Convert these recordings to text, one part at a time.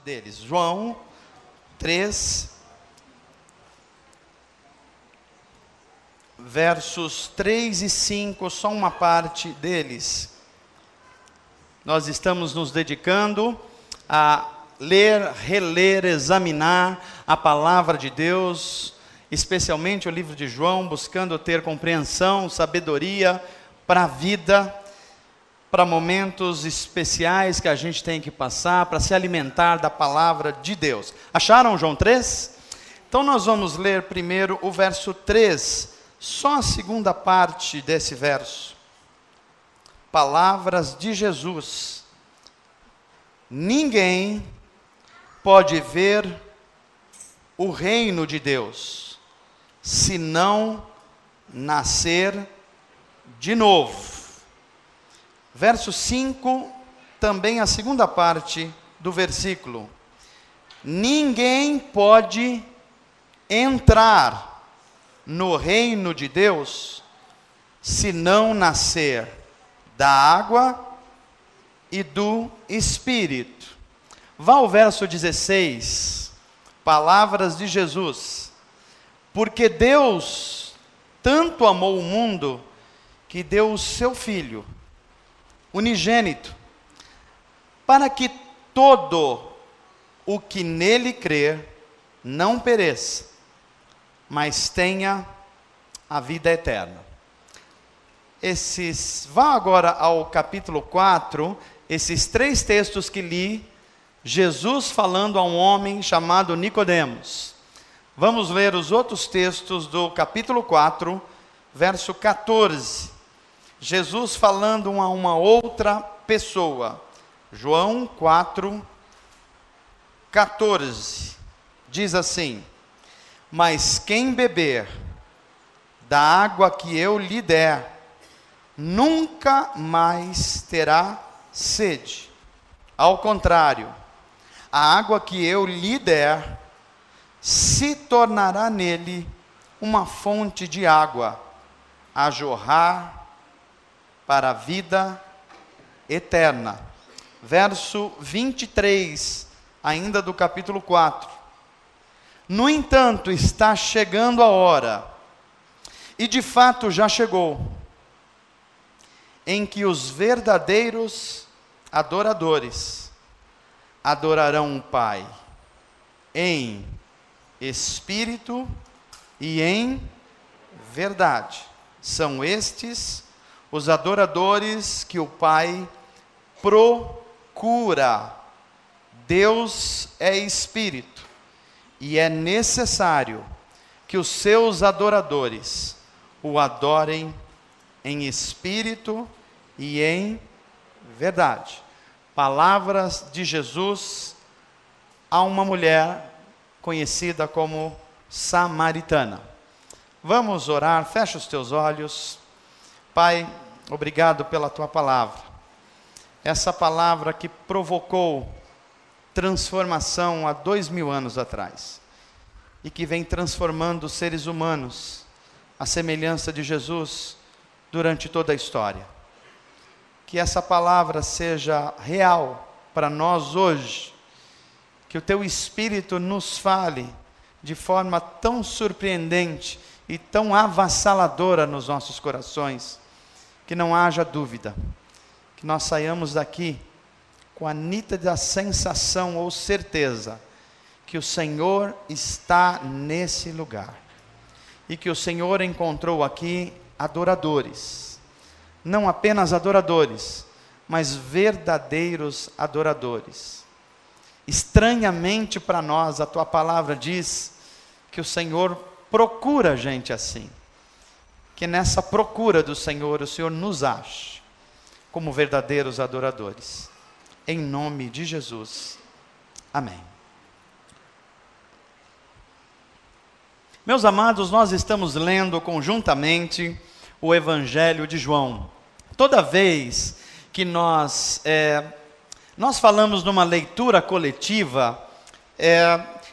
deles. João 3, versos 3 e 5, só uma parte deles. Nós estamos nos dedicando a ler, reler, examinar a palavra de Deus, especialmente o livro de João, buscando ter compreensão, sabedoria para a vida, para momentos especiais que a gente tem que passar, para se alimentar da palavra de Deus. Acharam João 3? Então nós vamos ler primeiro o verso 3, só a segunda parte desse verso. Palavras de Jesus. Ninguém pode ver o reino de Deus se não nascer de novo. Verso 5, também a segunda parte do versículo. Ninguém pode entrar no reino de Deus se não nascer da água e do Espírito. Vá ao verso 16, palavras de Jesus. Porque Deus tanto amou o mundo que deu o seu Filho unigênito, para que todo o que nele crer não pereça, mas tenha a vida eterna. Vá agora ao capítulo 4, esses 3 textos que li, Jesus falando a um homem chamado Nicodemos. Vamos ler os outros textos do capítulo 4, verso 14. Jesus falando a uma outra pessoa. João 4, 14. Diz assim: mas quem beber da água que eu lhe der, nunca mais terá sede. Ao contrário, a água que eu lhe der, se tornará nele uma fonte de água, a jorrar para a vida eterna. Verso 23, ainda do capítulo 4. No entanto, está chegando a hora, e de fato já chegou, em que os verdadeiros adoradores adorarão o Pai em espírito e em verdade. São estes os adoradores que o Pai procura. Deus é espírito, e é necessário que os seus adoradores o adorem em espírito e em verdade. Palavras de Jesus a uma mulher conhecida como samaritana. Vamos orar, fecha os teus olhos. Pai, obrigado pela tua palavra. Essa palavra que provocou transformação há 2000 anos atrás. E que vem transformando os seres humanos à semelhança de Jesus durante toda a história. Que essa palavra seja real para nós hoje. Que o teu Espírito nos fale de forma tão surpreendente e tão avassaladora nos nossos corações, que não haja dúvida, que nós saiamos daqui com a nítida sensação ou certeza que o Senhor está nesse lugar, e que o Senhor encontrou aqui adoradores, não apenas adoradores, mas verdadeiros adoradores. Estranhamente para nós, a tua palavra diz que o Senhor procura gente assim. Que nessa procura do Senhor, o Senhor nos ache como verdadeiros adoradores. Em nome de Jesus. Amém. Meus amados, nós estamos lendo conjuntamente o Evangelho de João. Toda vez que nós falamos numa leitura coletiva,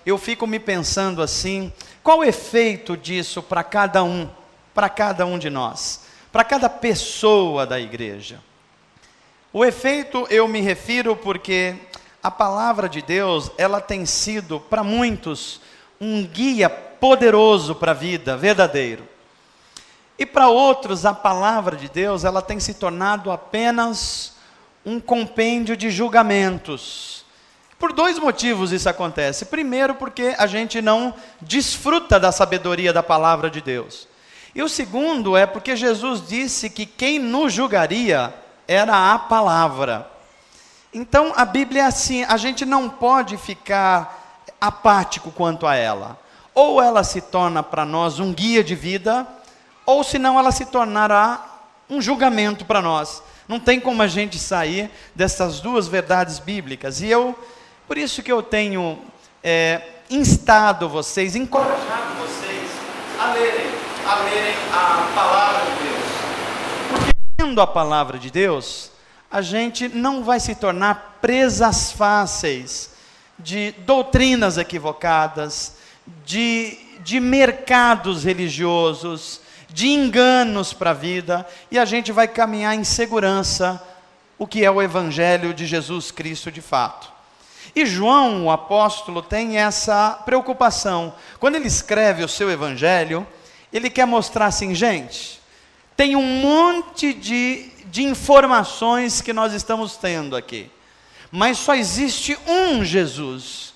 eu fico me pensando assim, qual o efeito disso para cada um de nós, para cada pessoa da igreja? O efeito eu me refiro porque a palavra de Deus, ela tem sido para muitos um guia poderoso para a vida, verdadeiro. E para outros, a palavra de Deus, ela tem se tornado apenas um compêndio de julgamentos. Por dois motivos isso acontece. Primeiro, porque a gente não desfruta da sabedoria da palavra de Deus. E o segundo é porque Jesus disse que quem nos julgaria era a palavra. Então a Bíblia é assim, a gente não pode ficar apático quanto a ela. Ou ela se torna para nós um guia de vida, ou senão ela se tornará um julgamento para nós. Não tem como a gente sair dessas duas verdades bíblicas. E por isso que eu tenho instado vocês, encorajado vocês a lerem a palavra de Deus. Porque lendo a palavra de Deus, a gente não vai se tornar presas fáceis de doutrinas equivocadas, de mercados religiosos, de enganos para a vida, e a gente vai caminhar em segurança, o que é o Evangelho de Jesus Cristo de fato. E João, o apóstolo, tem essa preocupação. Quando ele escreve o seu Evangelho, ele quer mostrar assim, gente, tem um monte de informações que nós estamos tendo aqui, mas só existe um Jesus,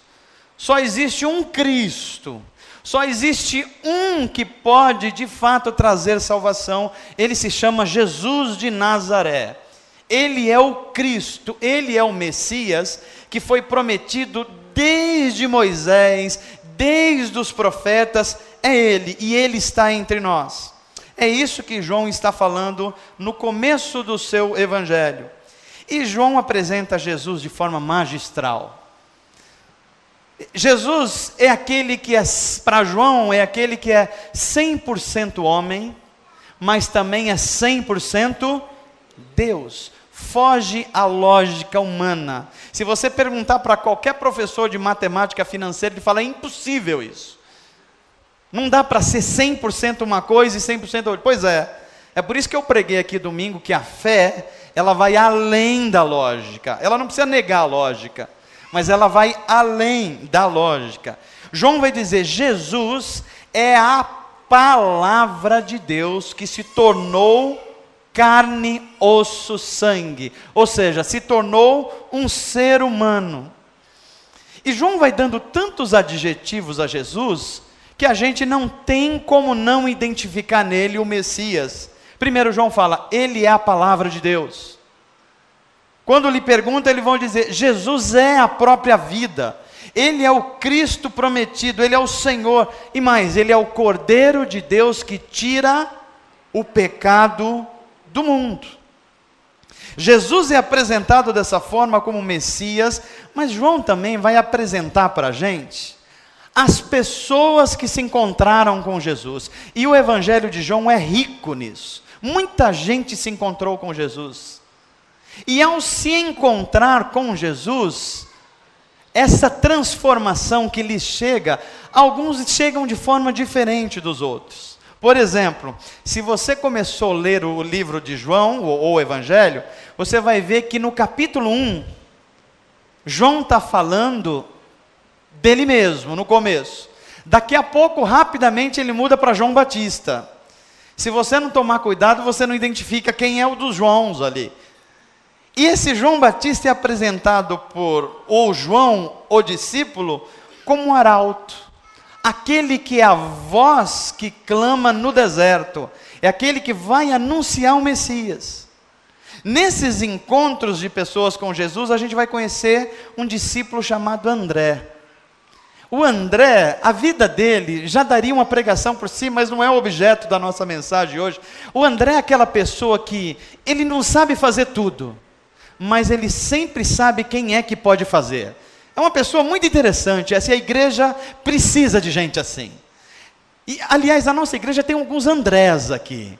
só existe um Cristo, só existe um que pode de fato trazer salvação. Ele se chama Jesus de Nazaré. Ele é o Cristo, ele é o Messias que foi prometido desde Moisés, desde os profetas. É ele, e ele está entre nós. É isso que João está falando no começo do seu evangelho. E João apresenta Jesus de forma magistral. Jesus é aquele que para João, é aquele que é 100% homem, mas também é 100% Deus. Foge à lógica humana. Se você perguntar para qualquer professor de matemática financeira, ele fala, é impossível isso. Não dá para ser 100% uma coisa e 100% outra. Pois é por isso que eu preguei aqui domingo que a fé, ela vai além da lógica. Ela não precisa negar a lógica, mas ela vai além da lógica. João vai dizer, Jesus é a palavra de Deus que se tornou carne, osso, sangue. Ou seja, se tornou um ser humano. E João vai dando tantos adjetivos a Jesus, que a gente não tem como não identificar nele o Messias. Primeiro João fala, ele é a palavra de Deus. Quando lhe perguntam, eles vão dizer, Jesus é a própria vida. Ele é o Cristo prometido, ele é o Senhor. E mais, ele é o Cordeiro de Deus que tira o pecado do mundo. Jesus é apresentado dessa forma como Messias, mas João também vai apresentar para a gente as pessoas que se encontraram com Jesus. E o Evangelho de João é rico nisso. Muita gente se encontrou com Jesus. E ao se encontrar com Jesus, essa transformação que lhes chega, alguns chegam de forma diferente dos outros. Por exemplo, se você começou a ler o livro de João, ou o Evangelho, você vai ver que no capítulo 1, João está falando dele mesmo, no começo. Daqui a pouco, rapidamente, ele muda para João Batista. Se você não tomar cuidado, você não identifica quem é o dos Joãos ali. E esse João Batista é apresentado por o João, o discípulo, como um arauto. Aquele que é a voz que clama no deserto. É aquele que vai anunciar o Messias. Nesses encontros de pessoas com Jesus, a gente vai conhecer um discípulo chamado André. O André, a vida dele já daria uma pregação por si, mas não é o objeto da nossa mensagem hoje. O André é aquela pessoa que, ele não sabe fazer tudo, mas ele sempre sabe quem é que pode fazer. É uma pessoa muito interessante, essa igreja precisa de gente assim. E, aliás, a nossa igreja tem alguns Andrés aqui.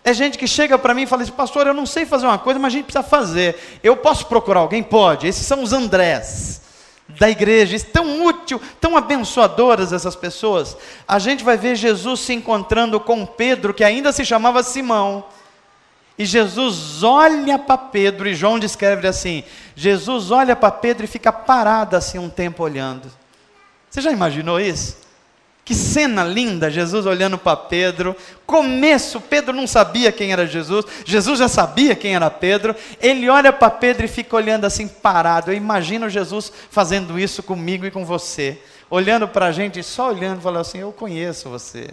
É gente que chega para mim e fala assim, pastor, eu não sei fazer uma coisa, mas a gente precisa fazer. Eu posso procurar alguém? Pode. Esses são os Andrés da igreja, tão útil, tão abençoadoras essas pessoas. A gente vai ver Jesus se encontrando com Pedro, que ainda se chamava Simão. E Jesus olha para Pedro, e João descreve assim: Jesus olha para Pedro e fica parado assim um tempo olhando. Você já imaginou isso? Que cena linda, Jesus olhando para Pedro. Começo, Pedro não sabia quem era Jesus, Jesus já sabia quem era Pedro. Ele olha para Pedro e fica olhando assim parado. Eu imagino Jesus fazendo isso comigo e com você, olhando para a gente, só olhando, falando assim: eu conheço você,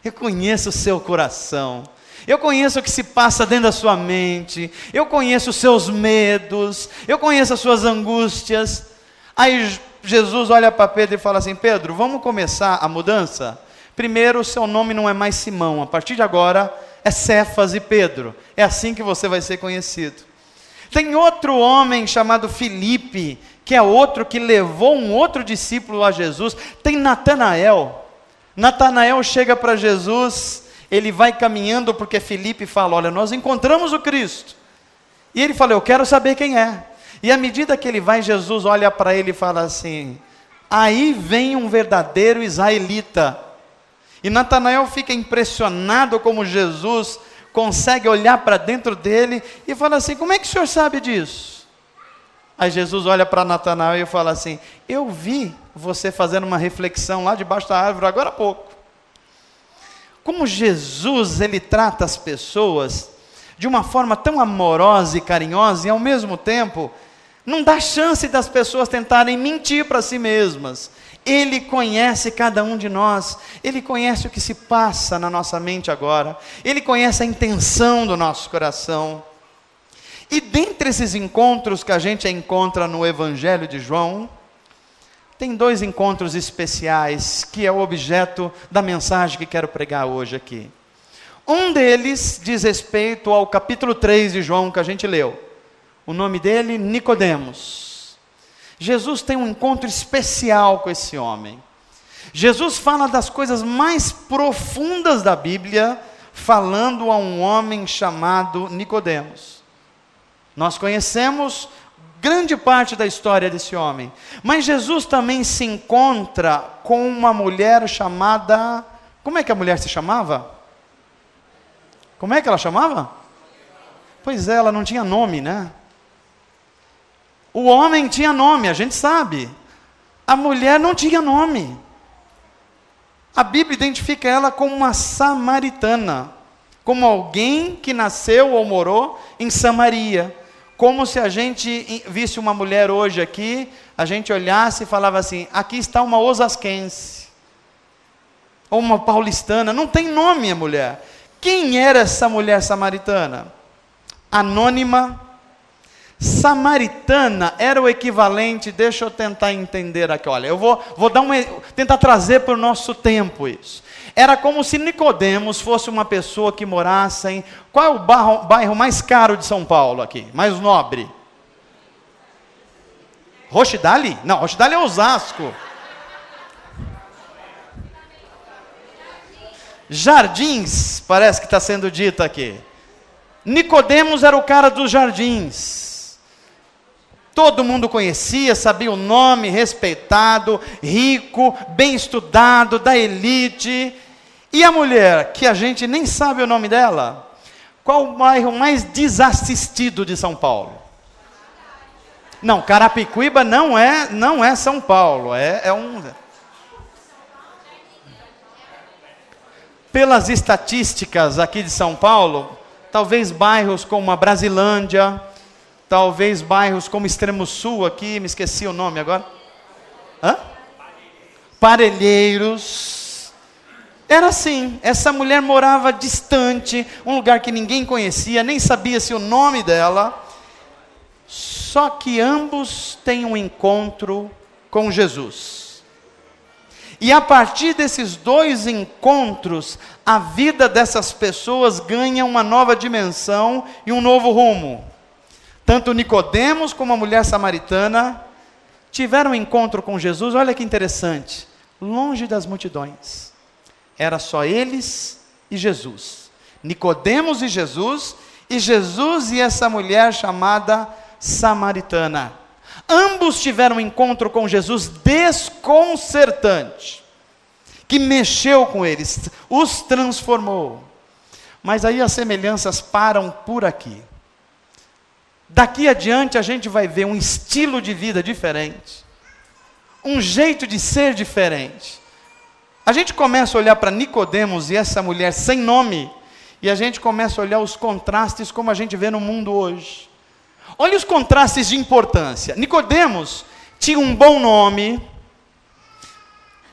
eu conheço o seu coração, eu conheço o que se passa dentro da sua mente, eu conheço os seus medos, eu conheço as suas angústias. Aí Jesus olha para Pedro e fala assim: Pedro, vamos começar a mudança? Primeiro, o seu nome não é mais Simão, a partir de agora é Cefas e Pedro, é assim que você vai ser conhecido. Tem outro homem chamado Filipe, que é outro que levou um outro discípulo a Jesus. Tem Natanael. Natanael chega para Jesus, ele vai caminhando porque Filipe fala: olha, nós encontramos o Cristo. E ele fala: eu quero saber quem é. E à medida que ele vai, Jesus olha para ele e fala assim: aí vem um verdadeiro israelita. E Natanael fica impressionado como Jesus consegue olhar para dentro dele e fala assim: como é que o senhor sabe disso? Aí Jesus olha para Natanael e fala assim: eu vi você fazendo uma reflexão lá debaixo da árvore agora há pouco. Como Jesus, ele trata as pessoas de uma forma tão amorosa e carinhosa, e ao mesmo tempo não dá chance das pessoas tentarem mentir para si mesmas. Ele conhece cada um de nós, Ele conhece o que se passa na nossa mente agora, Ele conhece a intenção do nosso coração. E dentre esses encontros que a gente encontra no Evangelho de João, tem dois encontros especiais, que é o objeto da mensagem que quero pregar hoje aqui. Um deles diz respeito ao capítulo 3 de João, que a gente leu. O nome dele, Nicodemos. Jesus tem um encontro especial com esse homem. Jesus fala das coisas mais profundas da Bíblia, falando a um homem chamado Nicodemos. Nós conhecemos grande parte da história desse homem, mas Jesus também se encontra com uma mulher chamada... Como é que a mulher se chamava? Como é que ela chamava? Pois é, ela não tinha nome, né? O homem tinha nome, a gente sabe. A mulher não tinha nome. A Bíblia identifica ela como uma samaritana, como alguém que nasceu ou morou em Samaria. Como se a gente visse uma mulher hoje aqui, a gente olhasse e falava assim: aqui está uma osasquense, ou uma paulistana. Não tem nome a mulher. Quem era essa mulher samaritana? Anônima. Samaritana era o equivalente, deixa eu tentar entender aqui, olha, eu vou tentar trazer para o nosso tempo isso. Era como se Nicodemos fosse uma pessoa que morasse em... Qual é o bairro mais caro de São Paulo aqui? Mais nobre? Roxidale? Não, Roxidale é Osasco. Jardins, parece que está sendo dito aqui. Nicodemos era o cara dos Jardins. Todo mundo conhecia, sabia o nome, respeitado, rico, bem estudado, da elite. E a mulher, que a gente nem sabe o nome dela? Qual o bairro mais desassistido de São Paulo? Não, Carapicuíba não é São Paulo, é um... Pelas estatísticas aqui de São Paulo, talvez bairros como a Brasilândia, talvez bairros como Extremo Sul aqui, me esqueci o nome agora. Parelheiros. Era assim, essa mulher morava distante, um lugar que ninguém conhecia, nem sabia se o nome dela. Só que ambos têm um encontro com Jesus. E a partir desses dois encontros, a vida dessas pessoas ganha uma nova dimensão e um novo rumo. Tanto Nicodemos como a mulher samaritana tiveram um encontro com Jesus, olha que interessante, longe das multidões. Era só eles e Jesus. Nicodemos e Jesus e essa mulher chamada samaritana. Ambos tiveram um encontro com Jesus desconcertante, que mexeu com eles, os transformou. Mas aí as semelhanças param por aqui. Daqui adiante a gente vai ver um estilo de vida diferente, um jeito de ser diferente. A gente começa a olhar para Nicodemos e essa mulher sem nome, e a gente começa a olhar os contrastes como a gente vê no mundo hoje. Olha os contrastes de importância. Nicodemos tinha um bom nome,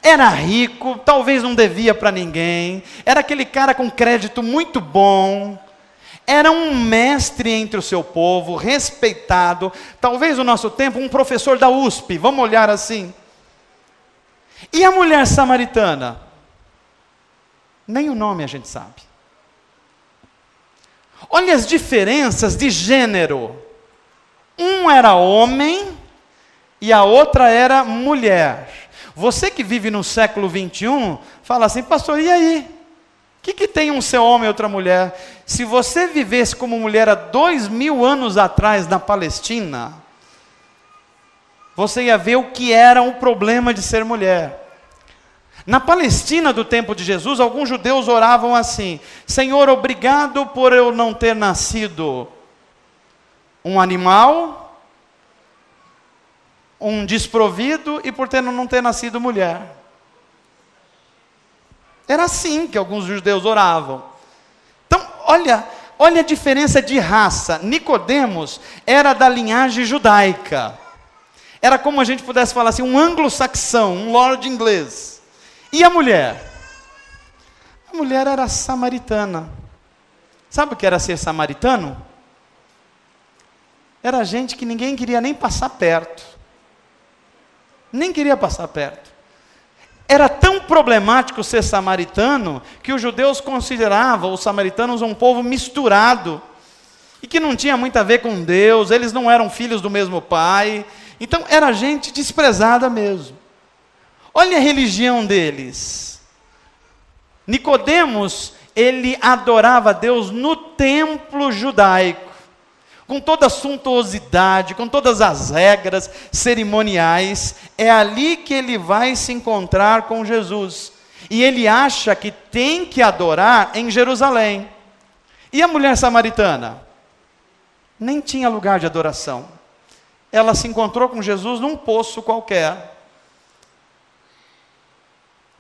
era rico, talvez não devia para ninguém, era aquele cara com crédito muito bom, era um mestre entre o seu povo, respeitado, talvez no nosso tempo um professor da USP, vamos olhar assim. E a mulher samaritana? Nem o nome a gente sabe. Olha as diferenças de gênero. Um era homem e a outra era mulher. Você que vive no século 21, fala assim, pastor, e aí? O que tem um ser homem e outra mulher? Se você vivesse como mulher há 2000 anos atrás na Palestina, você ia ver o que era o problema de ser mulher. Na Palestina do tempo de Jesus, alguns judeus oravam assim, Senhor, obrigado por eu não ter nascido um animal, um desprovido e por não ter nascido mulher. Era assim que alguns judeus oravam. Então, olha a diferença de raça. Nicodemos era da linhagem judaica. Era como a gente pudesse falar assim, um anglo-saxão, um lord inglês. E a mulher? A mulher era samaritana. Sabe o que era ser samaritano? Era gente que ninguém queria nem passar perto. Nem queria passar perto. Era tão problemático ser samaritano, que os judeus consideravam os samaritanos um povo misturado, e que não tinha muito a ver com Deus, eles não eram filhos do mesmo pai, então era gente desprezada mesmo. Olha a religião deles. Nicodemos, ele adorava a Deus no templo judaico, com toda a suntuosidade, com todas as regras cerimoniais. É ali que ele vai se encontrar com Jesus. E ele acha que tem que adorar em Jerusalém. E a mulher samaritana? Nem tinha lugar de adoração. Ela se encontrou com Jesus num poço qualquer.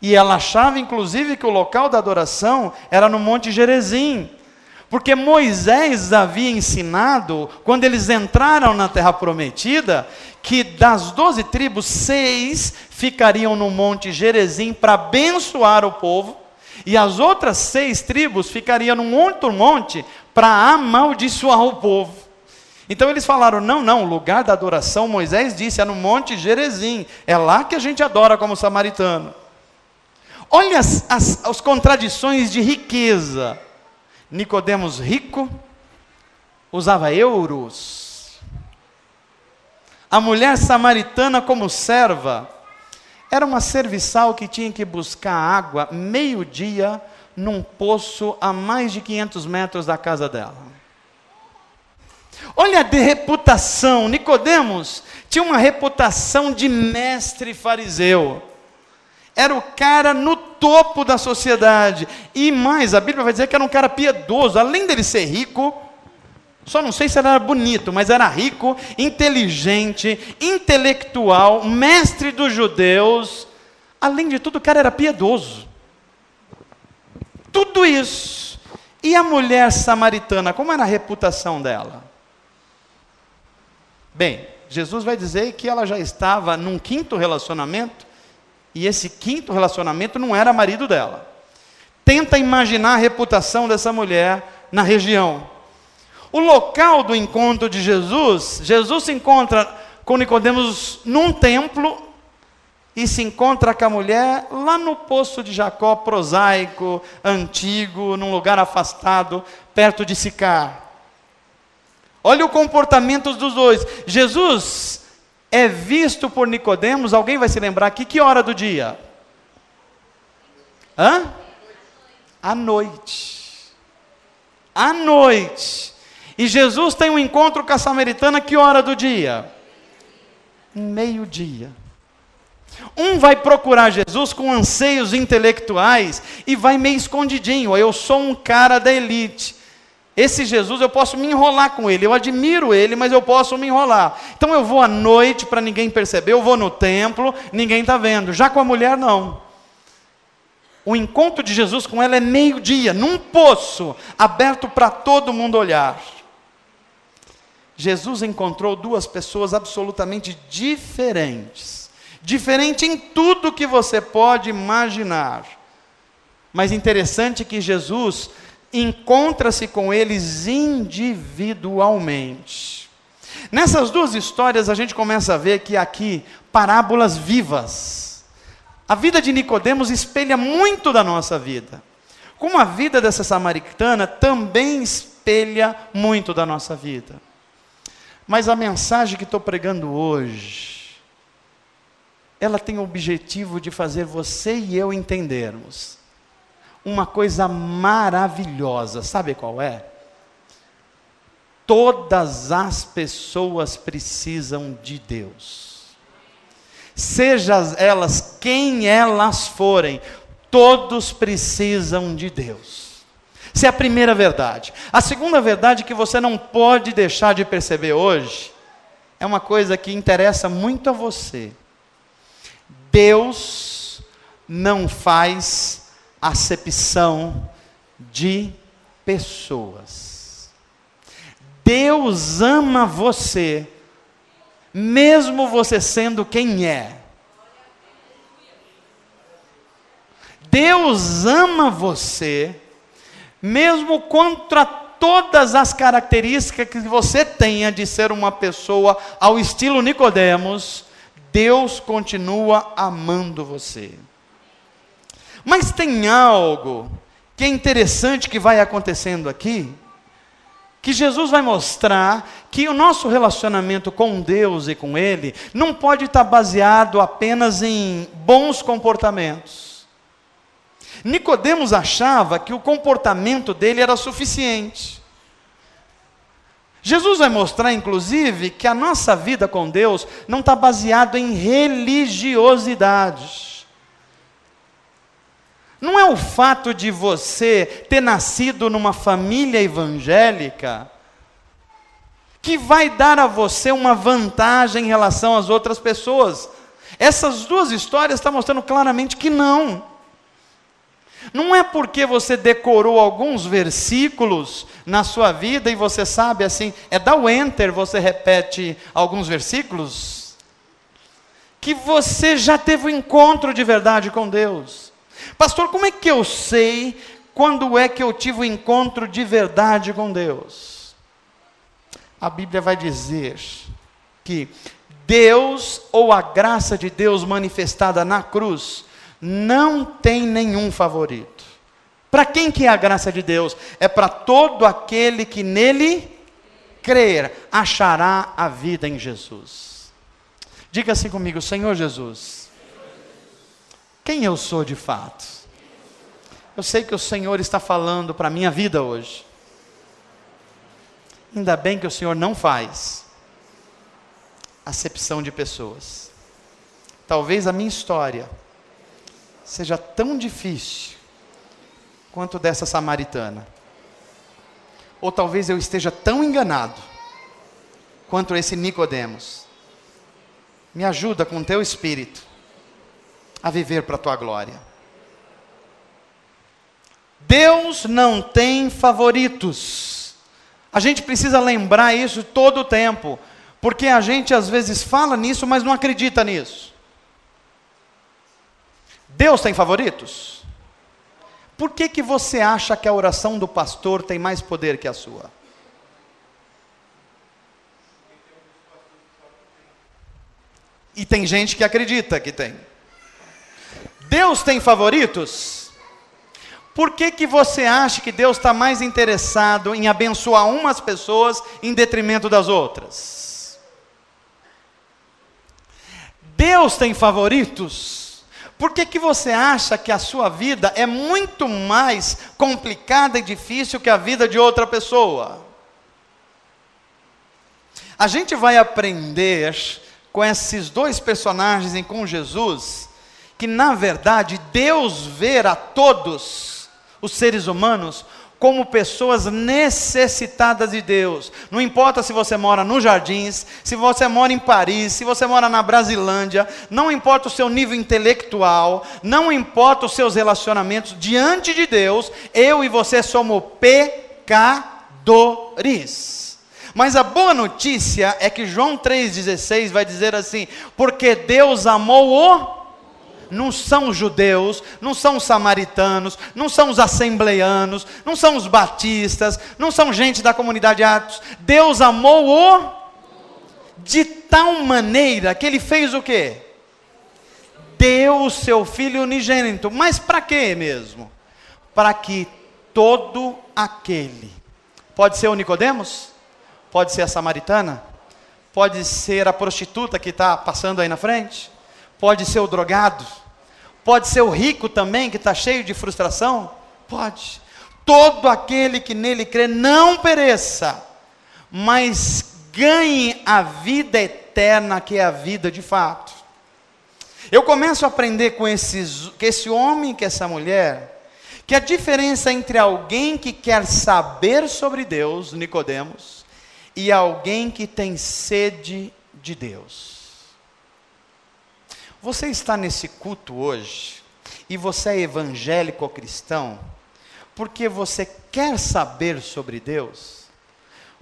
E ela achava, inclusive, que o local da adoração era no Monte Gerizim. Porque Moisés havia ensinado, quando eles entraram na Terra Prometida, que das 12 tribos, 6 ficariam no Monte Gerizim para abençoar o povo, e as outras 6 tribos ficariam num outro monte para amaldiçoar o povo. Então eles falaram, não, o lugar da adoração, Moisés disse, é no Monte Gerizim, é lá que a gente adora como samaritano. Olha as contradições de riqueza. Nicodemos rico, usava euros. A mulher samaritana como serva, era uma serviçal que tinha que buscar água meio-dia num poço a mais de 500 metros da casa dela. Olha a reputação. Nicodemos tinha uma reputação de mestre fariseu. Era o cara no topo da sociedade. E mais, a Bíblia vai dizer que era um cara piedoso. Além dele ser rico, só não sei se ele era bonito, mas era rico, inteligente, intelectual, mestre dos judeus. Além de tudo, o cara era piedoso. Tudo isso. E a mulher samaritana, como era a reputação dela? Bem, Jesus vai dizer que ela já estava num 5º relacionamento, e esse 5º relacionamento não era marido dela. Tenta imaginar a reputação dessa mulher na região. O local do encontro de Jesus, Jesus se encontra com Nicodemos num templo, e se encontra com a mulher lá no poço de Jacó, prosaico, antigo, num lugar afastado, perto de Sicar. Olha o comportamento dos dois. Jesus é visto por Nicodemos, alguém vai se lembrar aqui, que hora do dia? À noite. À noite. E Jesus tem um encontro com a samaritana, que hora do dia? Meio-dia. Um vai procurar Jesus com anseios intelectuais e vai meio escondidinho. Eu sou um cara da elite. Esse Jesus, eu posso me enrolar com ele. Eu admiro ele, mas eu posso me enrolar. Então eu vou à noite para ninguém perceber. Eu vou no templo, ninguém está vendo. Já com a mulher, não. O encontro de Jesus com ela é meio-dia, num poço, aberto para todo mundo olhar. Jesus encontrou duas pessoas absolutamente diferentes. Diferente em tudo que você pode imaginar. Mas interessante que Jesus encontra-se com eles individualmente. Nessas duas histórias a gente começa a ver que aqui parábolas vivas. A vida de Nicodemos espelha muito da nossa vida. Como a vida dessa samaritana também espelha muito da nossa vida. Mas a mensagem que estou pregando hoje, ela tem o objetivo de fazer você e eu entendermos uma coisa maravilhosa. Sabe qual é? Todas as pessoas precisam de Deus. Seja elas quem elas forem, todos precisam de Deus. Essa é a primeira verdade. A segunda verdade que você não pode deixar de perceber hoje, é uma coisa que interessa muito a você. Deus não faz acepção de pessoas. Deus ama você, mesmo você sendo quem é. Deus ama você, mesmo contra todas as características que você tenha de ser uma pessoa ao estilo Nicodemos, Deus continua amando você. Mas tem algo que é interessante que vai acontecendo aqui, que Jesus vai mostrar que o nosso relacionamento com Deus e com Ele não pode estar baseado apenas em bons comportamentos. Nicodemos achava que o comportamento dele era suficiente. Jesus vai mostrar, inclusive, que a nossa vida com Deus não está baseada em religiosidade. Não é o fato de você ter nascido numa família evangélica que vai dar a você uma vantagem em relação às outras pessoas. Essas duas histórias estão mostrando claramente que não. Não é porque você decorou alguns versículos na sua vida e você sabe assim, dá o enter, você repete alguns versículos, que você já teve um encontro de verdade com Deus. Pastor, como é que eu sei quando é que eu tive um encontro de verdade com Deus? A Bíblia vai dizer que Deus, ou a graça de Deus manifestada na cruz, não tem nenhum favorito. Para quem que é a graça de Deus? É para todo aquele que nele crer, achará a vida em Jesus. Diga assim comigo: Senhor Jesus, quem eu sou de fato? Eu sei que o Senhor está falando para a minha vida hoje. Ainda bem que o Senhor não faz acepção de pessoas. Talvez a minha história seja tão difícil quanto dessa samaritana. Ou talvez eu esteja tão enganado quanto esse Nicodemos. Me ajuda com o teu espírito a viver para a tua glória. Deus não tem favoritos. A gente precisa lembrar isso todo o tempo, porque a gente às vezes fala nisso, mas não acredita nisso. Deus tem favoritos? Por que que você acha que a oração do pastor tem mais poder que a sua? E tem gente que acredita que tem. Deus tem favoritos? Por que que você acha que Deus está mais interessado em abençoar umas pessoas em detrimento das outras? Deus tem favoritos? Por que que você acha que a sua vida é muito mais complicada e difícil que a vida de outra pessoa? A gente vai aprender com esses dois personagens e com Jesus, que na verdade Deus vê a todos os seres humanos como pessoas necessitadas de Deus. Não importa se você mora nos Jardins, se você mora em Paris, se você mora na Brasilândia, não importa o seu nível intelectual, não importa os seus relacionamentos, diante de Deus, eu e você somos pecadores. Mas a boa notícia é que João 3,16 vai dizer assim: porque Deus amou o... Não são os judeus, não são os samaritanos, não são os assembleianos, não são os batistas, não são gente da comunidade Atos. Deus amou-o de tal maneira que Ele fez o quê? Deu o seu Filho unigênito. Mas para quê mesmo? Para que todo aquele, pode ser o Nicodemos, pode ser a samaritana, pode ser a prostituta que está passando aí na frente, pode ser o drogado, pode ser o rico também, que está cheio de frustração, pode. Todo aquele que nele crê não pereça, mas ganhe a vida eterna, que é a vida de fato. Eu começo a aprender com esse homem, com essa mulher, que a diferença entre alguém que quer saber sobre Deus, Nicodemos, e alguém que tem sede de Deus. Você está nesse culto hoje, e você é evangélico ou cristão, porque você quer saber sobre Deus,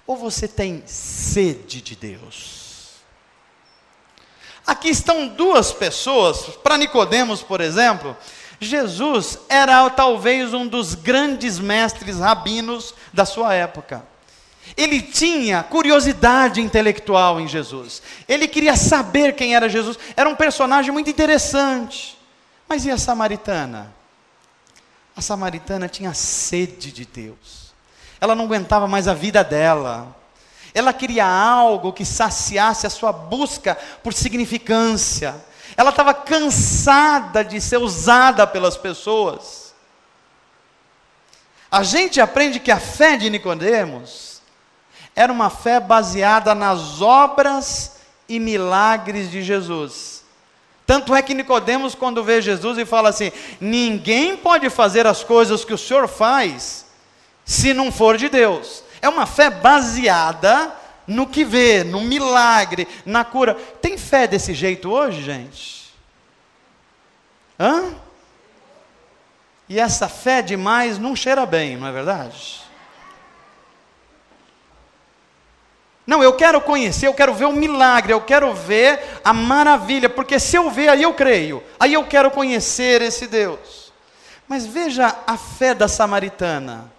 ou você tem sede de Deus? Aqui estão duas pessoas. Para Nicodemos, por exemplo, Jesus era talvez um dos grandes mestres rabinos da sua época. Ele tinha curiosidade intelectual em Jesus. Ele queria saber quem era Jesus. Era um personagem muito interessante. Mas e a samaritana? A samaritana tinha sede de Deus. Ela não aguentava mais a vida dela. Ela queria algo que saciasse a sua busca por significância. Ela estava cansada de ser usada pelas pessoas. A gente aprende que a fé de Nicodemos era uma fé baseada nas obras e milagres de Jesus. Tanto é que Nicodemos, quando vê Jesus e fala assim: ninguém pode fazer as coisas que o Senhor faz, se não for de Deus. É uma fé baseada no que vê, no milagre, na cura. Tem fé desse jeito hoje, gente? Hã? E essa fé demais não cheira bem, não é verdade? Não, eu quero conhecer, eu quero ver o milagre, eu quero ver a maravilha, porque se eu ver, aí eu creio, aí eu quero conhecer esse Deus. Mas veja a fé da samaritana.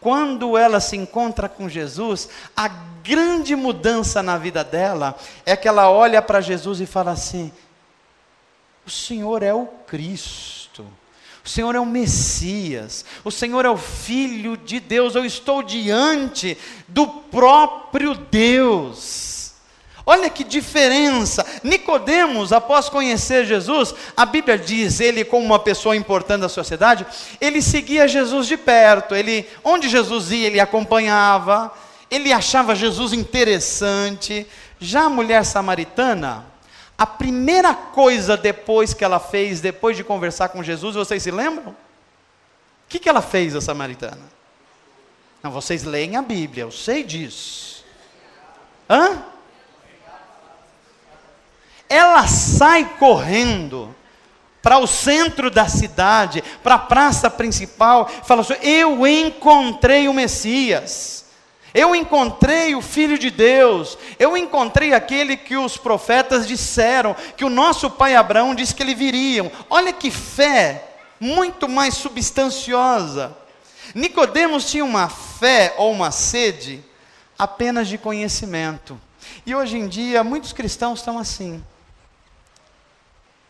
Quando ela se encontra com Jesus, a grande mudança na vida dela é que ela olha para Jesus e fala assim: o Senhor é o Cristo. O Senhor é o Messias, o Senhor é o Filho de Deus, eu estou diante do próprio Deus. Olha que diferença. Nicodemos, após conhecer Jesus, a Bíblia diz, ele como uma pessoa importante da sociedade, ele seguia Jesus de perto, onde Jesus ia, ele acompanhava, ele achava Jesus interessante. Já a mulher samaritana, a primeira coisa depois que ela fez, depois de conversar com Jesus, vocês se lembram? O que ela fez, a samaritana? Não, vocês leem a Bíblia, eu sei disso. Hã? Ela sai correndo para o centro da cidade, para a praça principal, e fala assim: eu encontrei o Messias. Eu encontrei o Filho de Deus, eu encontrei aquele que os profetas disseram, que o nosso pai Abraão disse que ele viriam. Olha que fé muito mais substanciosa. Nicodemos tinha uma fé ou uma sede apenas de conhecimento. E hoje em dia muitos cristãos estão assim.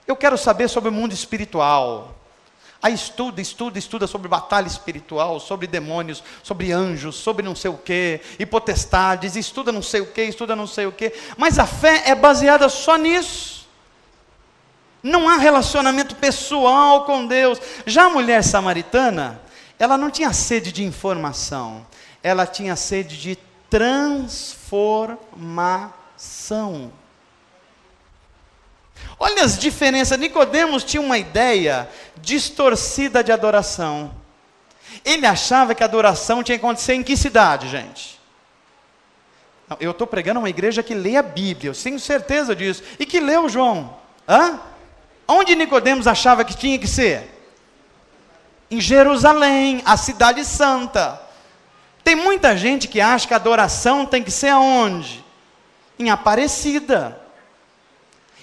Eu quero saber sobre o mundo espiritual. Aí estuda sobre batalha espiritual, sobre demônios, sobre anjos, sobre não sei o que, e potestades, estuda não sei o que, mas a fé é baseada só nisso. Não há relacionamento pessoal com Deus. Já a mulher samaritana, ela não tinha sede de informação, ela tinha sede de transformação. Olha as diferenças. Nicodemos tinha uma ideia distorcida de adoração. Ele achava que a adoração tinha que acontecer em que cidade, gente? Não, eu estou pregando uma igreja que lê a Bíblia, eu tenho certeza disso. E que leu João. Onde Nicodemos achava que tinha que ser? Em Jerusalém, a cidade santa. Tem muita gente que acha que a adoração tem que ser aonde? Em Aparecida.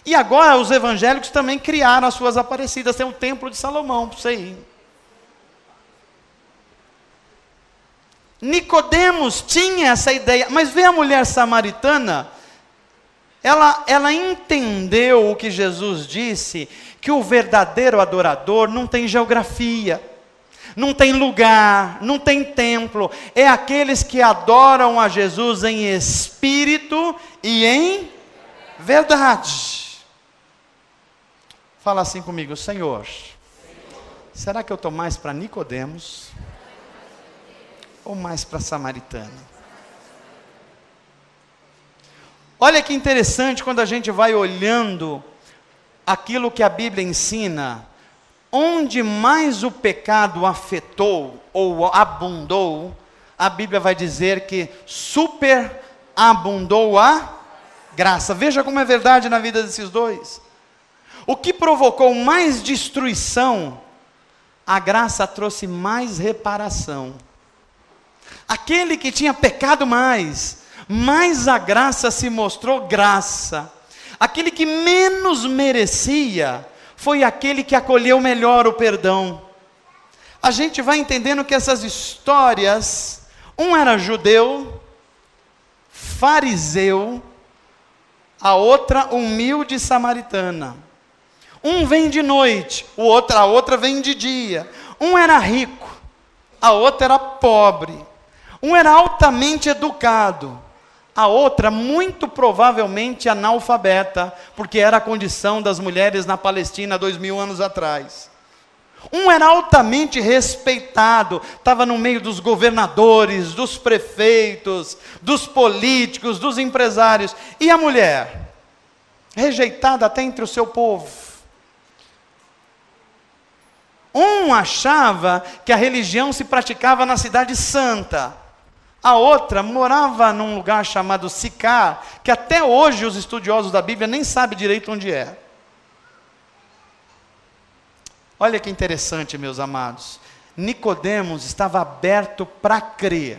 E agora os evangélicos também criaram as suas Aparecidas. Tem o Templo de Salomão, para você ir. Nicodemos tinha essa ideia, mas vê a mulher samaritana, ela entendeu o que Jesus disse, que o verdadeiro adorador não tem geografia, não tem lugar, não tem templo, é aqueles que adoram a Jesus em espírito e em verdade. Fala assim comigo: Senhor, será que eu estou mais para Nicodemos ou mais para samaritana? Olha que interessante quando a gente vai olhando aquilo que a Bíblia ensina, onde mais o pecado afetou ou abundou, a Bíblia vai dizer que superabundou a graça. Veja como é verdade na vida desses dois. O que provocou mais destruição, a graça trouxe mais reparação. Aquele que tinha pecado mais a graça se mostrou graça. Aquele que menos merecia, foi aquele que acolheu melhor o perdão. A gente vai entendendo que essas histórias, um era judeu, fariseu, a outra humilde samaritana. Um vem de noite, a outra vem de dia. Um era rico, a outra era pobre. Um era altamente educado, a outra muito provavelmente analfabeta, porque era a condição das mulheres na Palestina 2000 anos atrás. Um era altamente respeitado, estava no meio dos governadores, dos prefeitos, dos políticos, dos empresários. E a mulher? Rejeitada até entre o seu povo. Um achava que a religião se praticava na cidade santa. A outra morava num lugar chamado Sicar, que até hoje os estudiosos da Bíblia nem sabem direito onde é. Olha que interessante, meus amados. Nicodemos estava aberto para crer,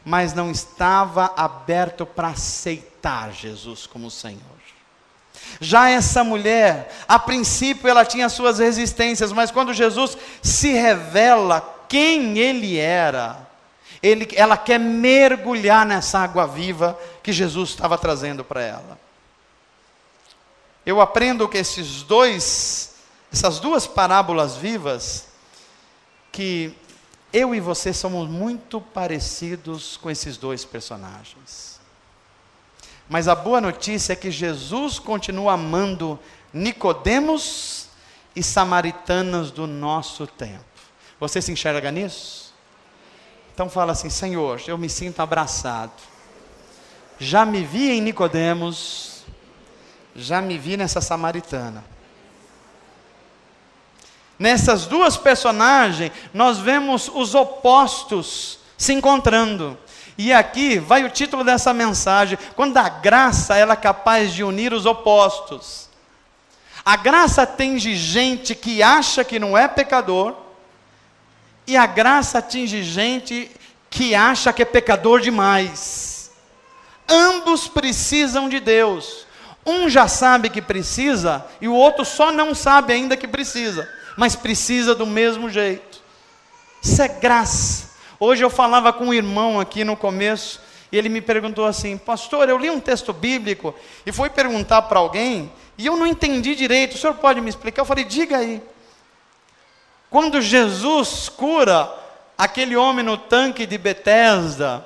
mas não estava aberto para aceitar Jesus como Senhor. Já essa mulher, a princípio ela tinha suas resistências, mas quando Jesus se revela quem Ele era, ela quer mergulhar nessa água viva que Jesus estava trazendo para ela. Eu aprendo que essas duas parábolas vivas, que eu e você somos muito parecidos com esses dois personagens. Mas a boa notícia é que Jesus continua amando Nicodemos e samaritanas do nosso tempo. Você se enxerga nisso? Então fala assim: Senhor, eu me sinto abraçado. Já me vi em Nicodemos, já me vi nessa samaritana. Nessas duas personagens, nós vemos os opostos se encontrando. E aqui vai o título dessa mensagem: quando a graça ela é capaz de unir os opostos. A graça atinge gente que acha que não é pecador, e a graça atinge gente que acha que é pecador demais. Ambos precisam de Deus. Um já sabe que precisa, e o outro só não sabe ainda que precisa, mas precisa do mesmo jeito. Isso é graça. Hoje eu falava com um irmão aqui no começo, e ele me perguntou assim: pastor, eu li um texto bíblico, e fui perguntar para alguém, e eu não entendi direito, o senhor pode me explicar? Eu falei: diga aí. Quando Jesus cura aquele homem no tanque de Betesda,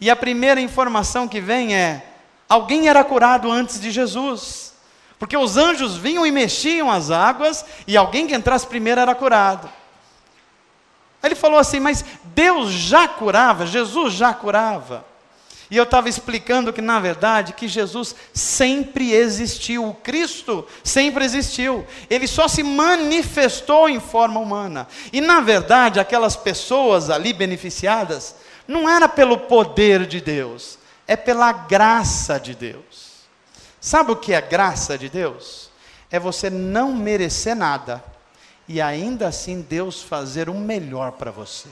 e a primeira informação que vem é: alguém era curado antes de Jesus, porque os anjos vinham e mexiam as águas, e alguém que entrasse primeiro era curado. Aí ele falou assim: mas Deus já curava, Jesus já curava. E eu estava explicando que, na verdade, que Jesus sempre existiu, o Cristo sempre existiu. Ele só se manifestou em forma humana. E, na verdade, aquelas pessoas ali beneficiadas, não era pelo poder de Deus, é pela graça de Deus. Sabe o que é graça de Deus? É você não merecer nada, e ainda assim Deus fazer o melhor para você.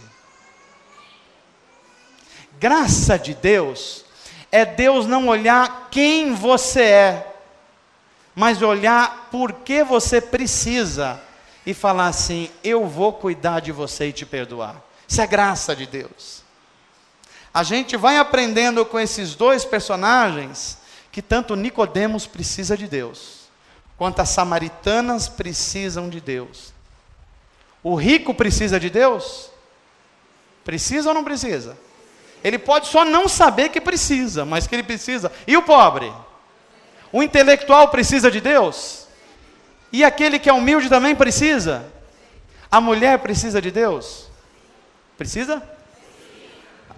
Graça de Deus é Deus não olhar quem você é, mas olhar por que você precisa e falar assim: eu vou cuidar de você e te perdoar. Isso é graça de Deus. A gente vai aprendendo com esses dois personagens que tanto Nicodemos precisa de Deus, quanto as samaritanas precisam de Deus. O rico precisa de Deus? Precisa ou não precisa? Ele pode só não saber que precisa, mas que ele precisa. E o pobre? O intelectual precisa de Deus? E aquele que é humilde também precisa? A mulher precisa de Deus? Precisa?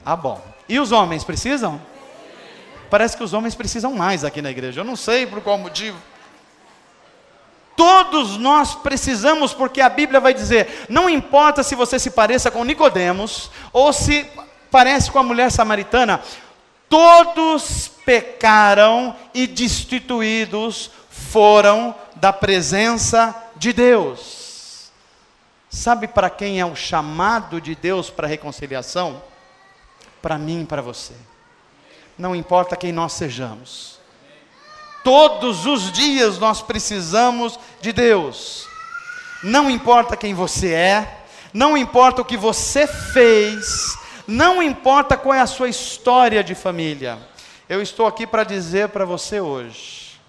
Ah, bom. E os homens precisam? Parece que os homens precisam mais aqui na igreja. Eu não sei por qual motivo. Todos nós precisamos, porque a Bíblia vai dizer: não importa se você se pareça com Nicodemos, ou se parece com a mulher samaritana, todos pecaram e destituídos foram da presença de Deus. Sabe para quem é o chamado de Deus para a reconciliação? Para mim e para você. Não importa quem nós sejamos. Todos os dias nós precisamos de Deus. Não importa quem você é, não importa o que você fez, não importa qual é a sua história de família. Eu estou aqui para dizer para você hoje: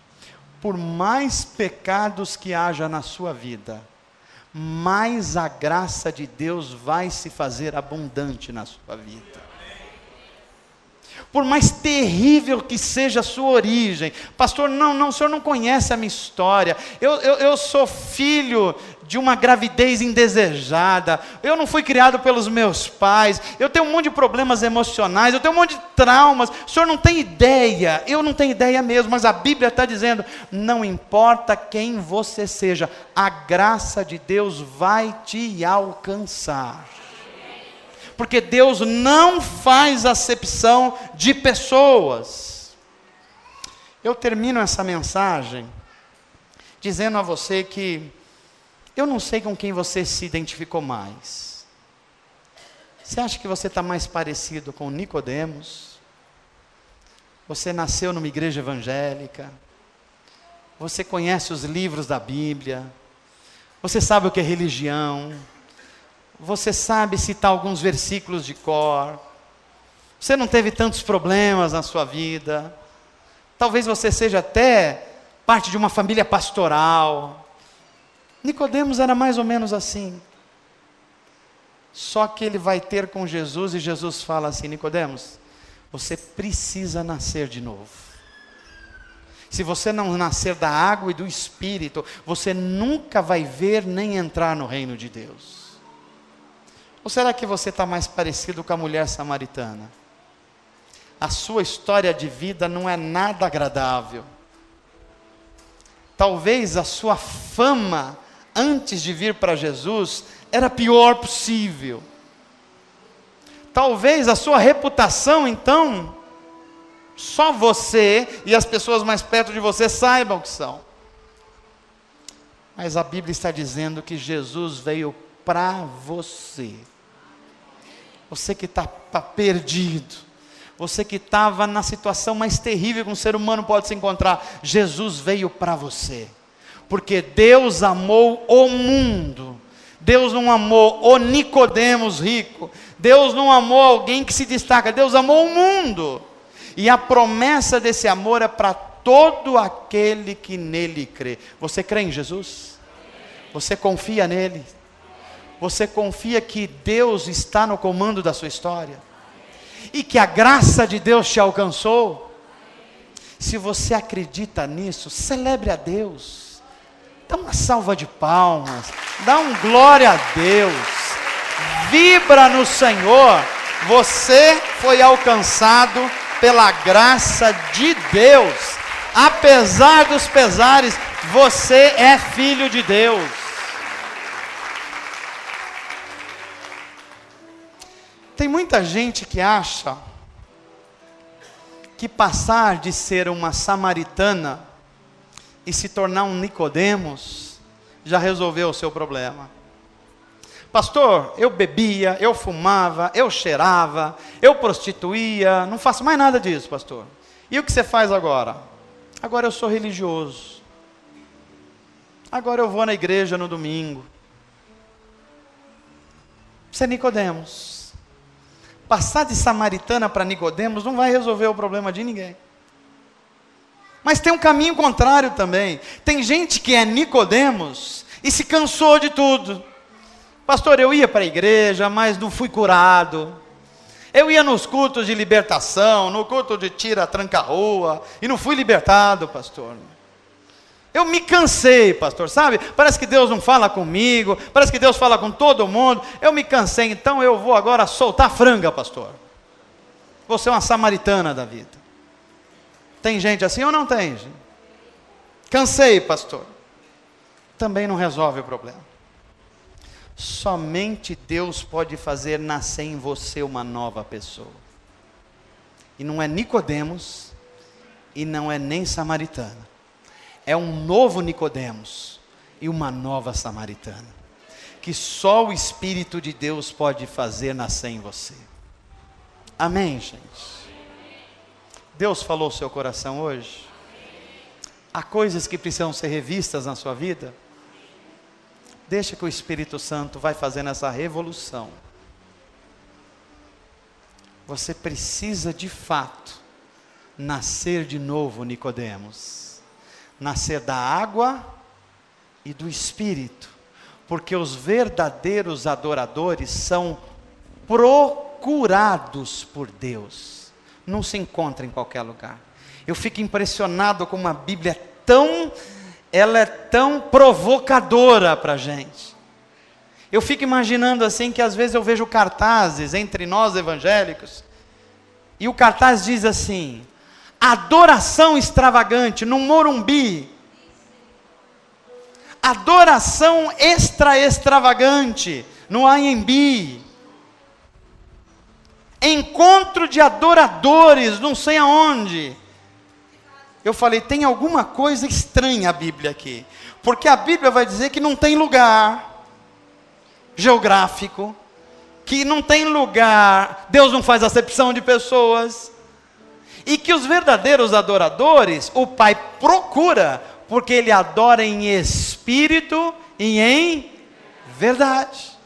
por mais pecados que haja na sua vida, mais a graça de Deus vai se fazer abundante na sua vida. Por mais terrível que seja a sua origem, pastor, não, o senhor não conhece a minha história, eu sou filho de uma gravidez indesejada, eu não fui criado pelos meus pais, eu tenho um monte de problemas emocionais, eu tenho um monte de traumas, o senhor não tem ideia, eu não tenho ideia mesmo, mas a Bíblia está dizendo: não importa quem você seja, a graça de Deus vai te alcançar. Porque Deus não faz acepção de pessoas. Eu termino essa mensagem dizendo a você que eu não sei com quem você se identificou mais. Você acha que você está mais parecido com Nicodemos? Você nasceu numa igreja evangélica? Você conhece os livros da Bíblia? Você sabe o que é religião? Você sabe citar alguns versículos de cor? Você não teve tantos problemas na sua vida? Talvez você seja até parte de uma família pastoral. Nicodemos era mais ou menos assim. Só que ele vai ter com Jesus e Jesus fala assim: Nicodemos, você precisa nascer de novo. Se você não nascer da água e do Espírito, você nunca vai ver nem entrar no reino de Deus. Ou será que você está mais parecido com a mulher samaritana? A sua história de vida não é nada agradável. Talvez a sua fama, antes de vir para Jesus, era a pior possível. Talvez a sua reputação, então, só você e as pessoas mais perto de você saibam o que são. Mas a Bíblia está dizendo que Jesus veio para você. Você que está perdido, você que estava na situação mais terrível que um ser humano pode se encontrar, Jesus veio para você, porque Deus amou o mundo. Deus não amou o Nicodemos rico, Deus não amou alguém que se destaca, Deus amou o mundo, e a promessa desse amor é para todo aquele que nele crê. Você crê em Jesus? Você confia nele? Você confia que Deus está no comando da sua história? E que a graça de Deus te alcançou? Se você acredita nisso, celebre a Deus. Dá uma salva de palmas. Dá um glória a Deus. Vibra no Senhor. Você foi alcançado pela graça de Deus, apesar dos pesares, você é filho de Deus. Tem muita gente que acha que passar de ser uma samaritana e se tornar um Nicodemos já resolveu o seu problema. Pastor, eu bebia, eu fumava, eu cheirava, eu prostituía, não faço mais nada disso, pastor. E o que você faz agora? Agora eu sou religioso. Agora eu vou na igreja no domingo. Você é Nicodemos. Passar de samaritana para Nicodemos não vai resolver o problema de ninguém. Mas tem um caminho contrário também. Tem gente que é Nicodemos e se cansou de tudo. Pastor, eu ia para a igreja, mas não fui curado. Eu ia nos cultos de libertação, no culto de tira, tranca rua, e não fui libertado, pastor. Eu me cansei, pastor, sabe? Parece que Deus não fala comigo, parece que Deus fala com todo mundo. Eu me cansei, então eu vou agora soltar franga, pastor. Vou ser uma samaritana da vida. Tem gente assim ou não tem, gente? Cansei, pastor. Também não resolve o problema. Somente Deus pode fazer nascer em você uma nova pessoa. E não é Nicodemos, e não é nem samaritana. É um novo Nicodemos e uma nova samaritana, que só o Espírito de Deus pode fazer nascer em você. Amém, gente? Deus falou ao seu coração hoje? Há coisas que precisam ser revistas na sua vida? Deixa que o Espírito Santo vai fazendo essa revolução. Você precisa de fato nascer de novo, Nicodemos. Nascer da água e do Espírito, porque os verdadeiros adoradores são procurados por Deus, não se encontra em qualquer lugar. Eu fico impressionado como a Bíblia ela é tão provocadora para a gente. Eu fico imaginando assim, que às vezes eu vejo cartazes entre nós evangélicos, e o cartaz diz assim: adoração extravagante no Morumbi, adoração extravagante no AMB, encontro de adoradores não sei aonde. Eu falei, tem alguma coisa estranha a Bíblia aqui, porque a Bíblia vai dizer que não tem lugar geográfico, que não tem lugar, Deus não faz acepção de pessoas, e que os verdadeiros adoradores, o Pai procura, porque Ele adora em espírito e em verdade.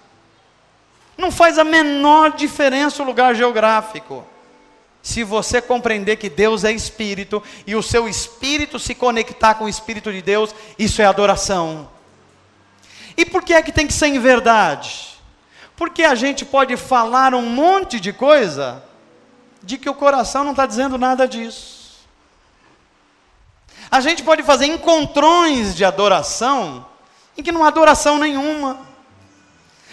Não faz a menor diferença o lugar geográfico. Se você compreender que Deus é espírito, e o seu espírito se conectar com o Espírito de Deus, isso é adoração. E por que é que tem que ser em verdade? Porque a gente pode falar um monte de coisa, de que o coração não está dizendo nada disso. A gente pode fazer encontrões de adoração, em que não há adoração nenhuma.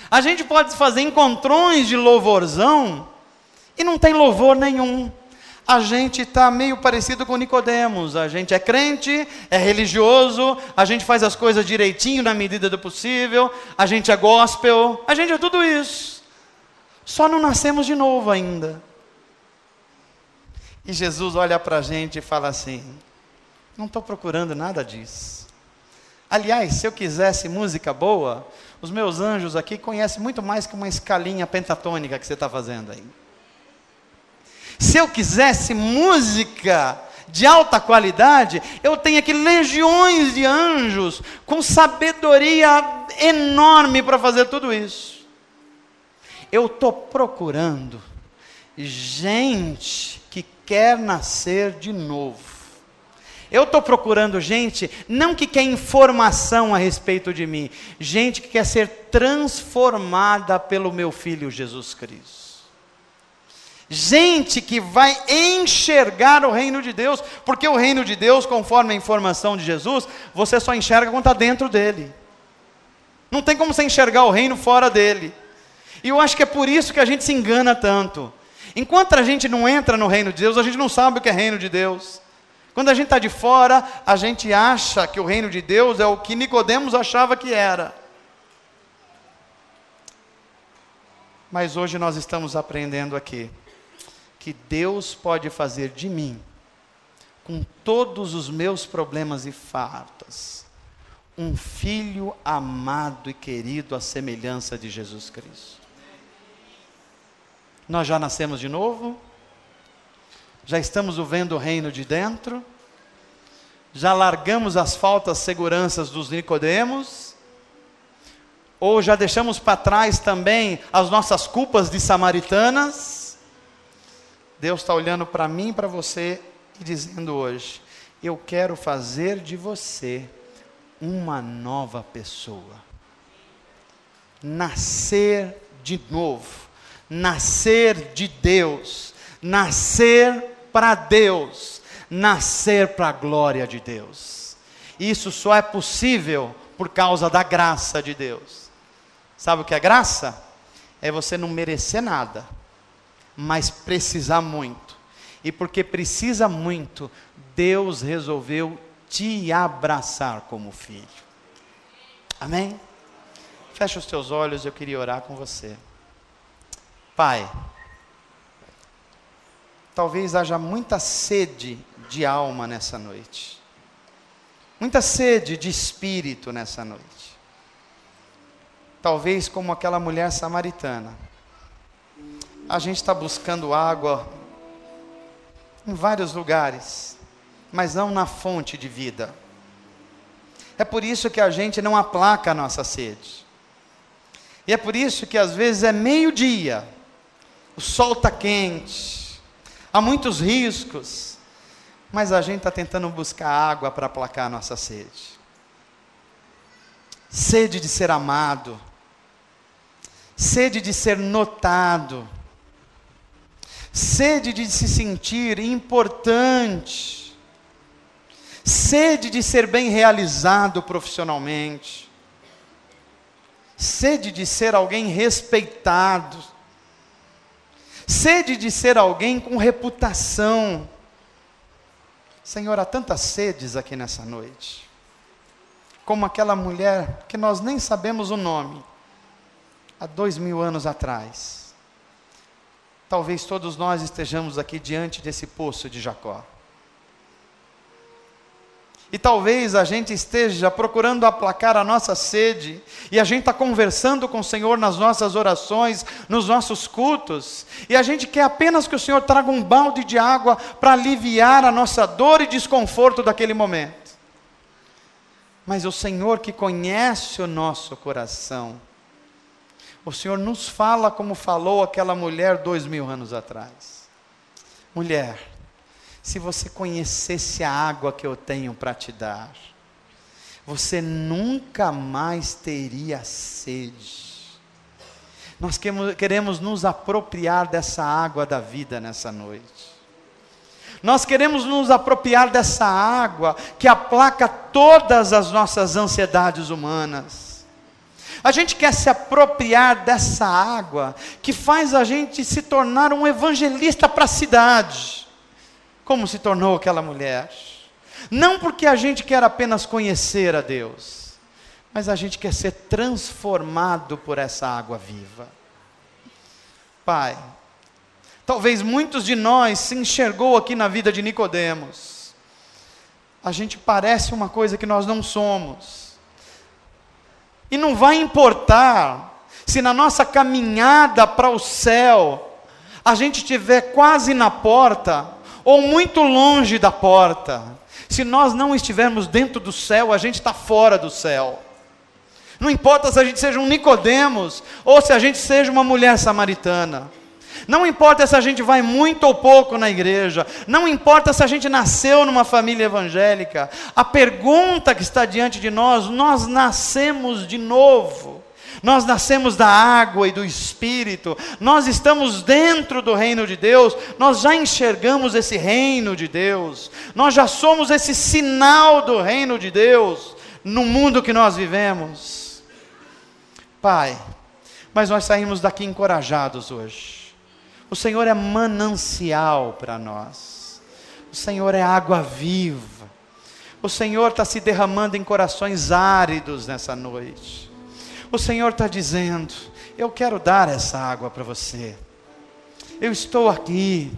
A gente pode fazer encontrões de louvorzão, e não tem louvor nenhum. A gente está meio parecido com Nicodemos. A gente é crente, é religioso, a gente faz as coisas direitinho na medida do possível, a gente é gospel, a gente é tudo isso. Só não nascemos de novo ainda. E Jesus olha para a gente e fala assim: não estou procurando nada disso. Aliás, se eu quisesse música boa, os meus anjos aqui conhecem muito mais que uma escalinha pentatônica que você está fazendo aí. Se eu quisesse música de alta qualidade, eu tenho aqui legiões de anjos com sabedoria enorme para fazer tudo isso. Eu estou procurando gente que quer nascer de novo. Eu estou procurando gente, não que quer informação a respeito de mim, gente que quer ser transformada pelo meu Filho Jesus Cristo. Gente que vai enxergar o reino de Deus, porque o reino de Deus, conforme a informação de Jesus, você só enxerga quando está dentro dele. Não tem como você enxergar o reino fora dele. E eu acho que é por isso que a gente se engana tanto. Enquanto a gente não entra no reino de Deus, a gente não sabe o que é reino de Deus. Quando a gente está de fora, a gente acha que o reino de Deus é o que Nicodemos achava que era. Mas hoje nós estamos aprendendo aqui que Deus pode fazer de mim, com todos os meus problemas e faltas, um filho amado e querido à semelhança de Jesus Cristo. Nós já nascemos de novo? Já estamos vendo o reino de dentro? Já largamos as faltas seguranças dos Nicodemos? Ou já deixamos para trás também as nossas culpas de samaritanas? Deus está olhando para mim e para você e dizendo hoje: eu quero fazer de você uma nova pessoa. Nascer de novo. Nascer de Deus. Nascer para Deus. Nascer para a glória de Deus. Isso só é possível por causa da graça de Deus. Sabe o que é graça? É você não merecer nada, mas precisar muito. E porque precisa muito, Deus resolveu te abraçar como filho. Amém? Fecha os teus olhos, eu queria orar com você. Pai, talvez haja muita sede de alma nessa noite. Muita sede de espírito nessa noite. Talvez como aquela mulher samaritana. A gente está buscando água em vários lugares, mas não na fonte de vida. É por isso que a gente não aplaca a nossa sede. E é por isso que às vezes é meio-dia, o sol está quente, há muitos riscos, mas a gente está tentando buscar água para aplacar a nossa sede. Sede de ser amado, sede de ser notado, sede de se sentir importante, sede de ser bem realizado profissionalmente, sede de ser alguém respeitado, sede de ser alguém com reputação. Senhor, há tantas sedes aqui nessa noite, como aquela mulher que nós nem sabemos o nome, há 2000 anos atrás. Talvez todos nós estejamos aqui diante desse poço de Jacó. E talvez a gente esteja procurando aplacar a nossa sede, e a gente está conversando com o Senhor nas nossas orações, nos nossos cultos, e a gente quer apenas que o Senhor traga um balde de água para aliviar a nossa dor e desconforto daquele momento. Mas o Senhor que conhece o nosso coração, o Senhor nos fala como falou aquela mulher 2000 anos atrás. Mulher, se você conhecesse a água que eu tenho para te dar, você nunca mais teria sede. Nós queremos nos apropriar dessa água da vida nessa noite. Nós queremos nos apropriar dessa água que aplaca todas as nossas ansiedades humanas. A gente quer se apropriar dessa água que faz a gente se tornar um evangelista para a cidade, como se tornou aquela mulher. Não porque a gente quer apenas conhecer a Deus, mas a gente quer ser transformado por essa água viva. Pai, talvez muitos de nós se enxergou aqui na vida de Nicodemos. A gente parece uma coisa que nós não somos. E não vai importar se na nossa caminhada para o céu a gente estiver quase na porta ou muito longe da porta. Se nós não estivermos dentro do céu, a gente está fora do céu. Não importa se a gente seja um Nicodemos ou se a gente seja uma mulher samaritana. Não importa se a gente vai muito ou pouco na igreja. Não importa se a gente nasceu numa família evangélica. A pergunta que está diante de nós nascemos de novo. Nós nascemos da água e do Espírito. Nós estamos dentro do reino de Deus. Nós já enxergamos esse reino de Deus. Nós já somos esse sinal do reino de Deus no mundo que nós vivemos. Pai, mas nós saímos daqui encorajados hoje. O Senhor é manancial para nós. O Senhor é água viva. O Senhor está se derramando em corações áridos nessa noite. O Senhor está dizendo: eu quero dar essa água para você. Eu estou aqui.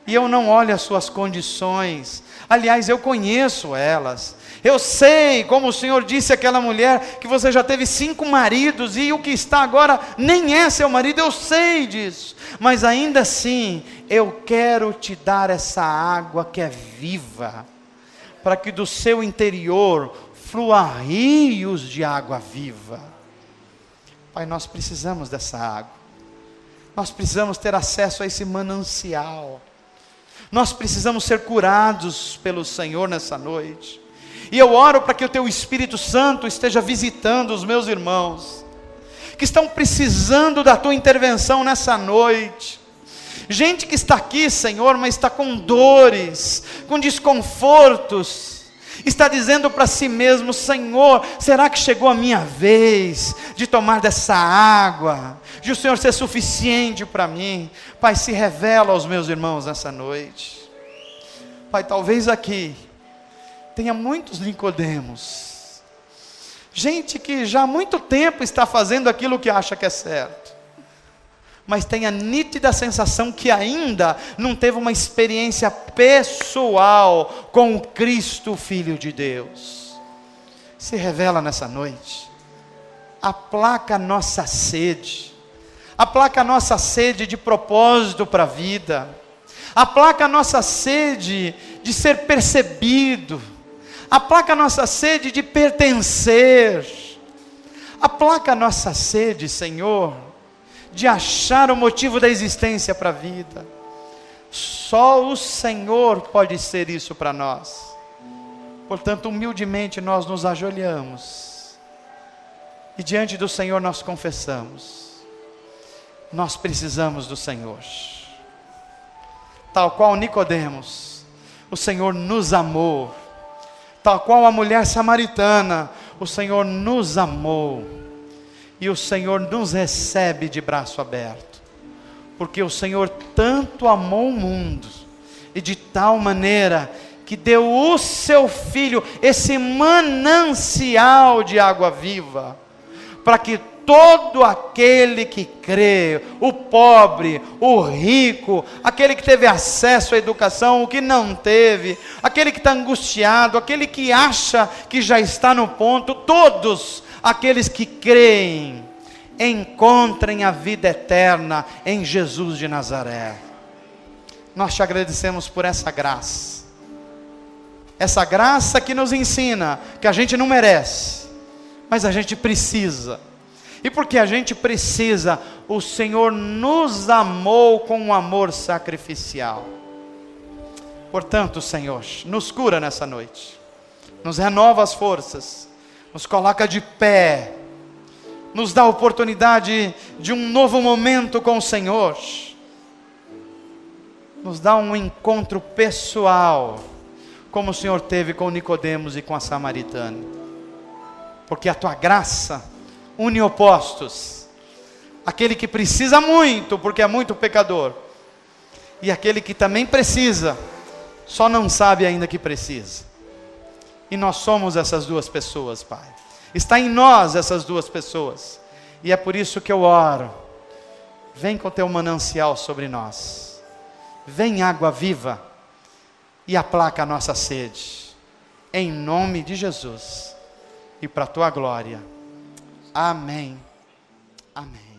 E eu não olho as suas condições. Aliás, eu conheço elas. Eu sei, como o Senhor disse àquela mulher, que você já teve 5 maridos, e o que está agora nem é seu marido, eu sei disso. Mas ainda assim, eu quero te dar essa água que é viva, para que do seu interior flua rios de água viva. Pai, nós precisamos dessa água. Nós precisamos ter acesso a esse manancial. Nós precisamos ser curados pelo Senhor nessa noite. E eu oro para que o Teu Espírito Santo esteja visitando os meus irmãos, que estão precisando da Tua intervenção nessa noite. Gente que está aqui, Senhor, mas está com dores, com desconfortos, está dizendo para si mesmo: Senhor, será que chegou a minha vez de tomar dessa água? De o Senhor ser suficiente para mim? Pai, se revela aos meus irmãos nessa noite. Pai, talvez aqui tenha muitos Nicodemos, gente que já há muito tempo está fazendo aquilo que acha que é certo, mas tem a nítida sensação que ainda não teve uma experiência pessoal com o Cristo, Filho de Deus. Se revela nessa noite. Aplaca a nossa sede. Aplaca a nossa sede de propósito para a vida. Aplaca a nossa sede de ser percebido. Aplaca a nossa sede de pertencer. Aplaca a nossa sede, Senhor, de achar o motivo da existência para a vida. Só o Senhor pode ser isso para nós. Portanto, humildemente nós nos ajoelhamos e diante do Senhor nós confessamos: nós precisamos do Senhor. Tal qual Nicodemos, o Senhor nos amou. Tal qual a mulher samaritana, o Senhor nos amou. E o Senhor nos recebe de braço aberto, porque o Senhor tanto amou o mundo, e de tal maneira que deu o seu Filho, esse manancial de água viva, para que todo aquele que crê, o pobre, o rico, aquele que teve acesso à educação, o que não teve, aquele que está angustiado, aquele que acha que já está no ponto, todos aqueles que creem, encontrem a vida eterna em Jesus de Nazaré. Nós te agradecemos por essa graça que nos ensina que a gente não merece, mas a gente precisa. E porque a gente precisa, o Senhor nos amou com um amor sacrificial. Portanto, Senhor, nos cura nessa noite, nos renova as forças, nos coloca de pé, nos dá a oportunidade de um novo momento com o Senhor, nos dá um encontro pessoal, como o Senhor teve com Nicodemos e com a samaritana, porque a Tua graça une opostos, aquele que precisa muito, porque é muito pecador, e aquele que também precisa, só não sabe ainda que precisa. E nós somos essas duas pessoas, Pai. Está em nós essas duas pessoas, e é por isso que eu oro: vem com Teu manancial sobre nós, vem água viva, e aplaca a nossa sede, em nome de Jesus, e para a Tua glória. Amém. Amém.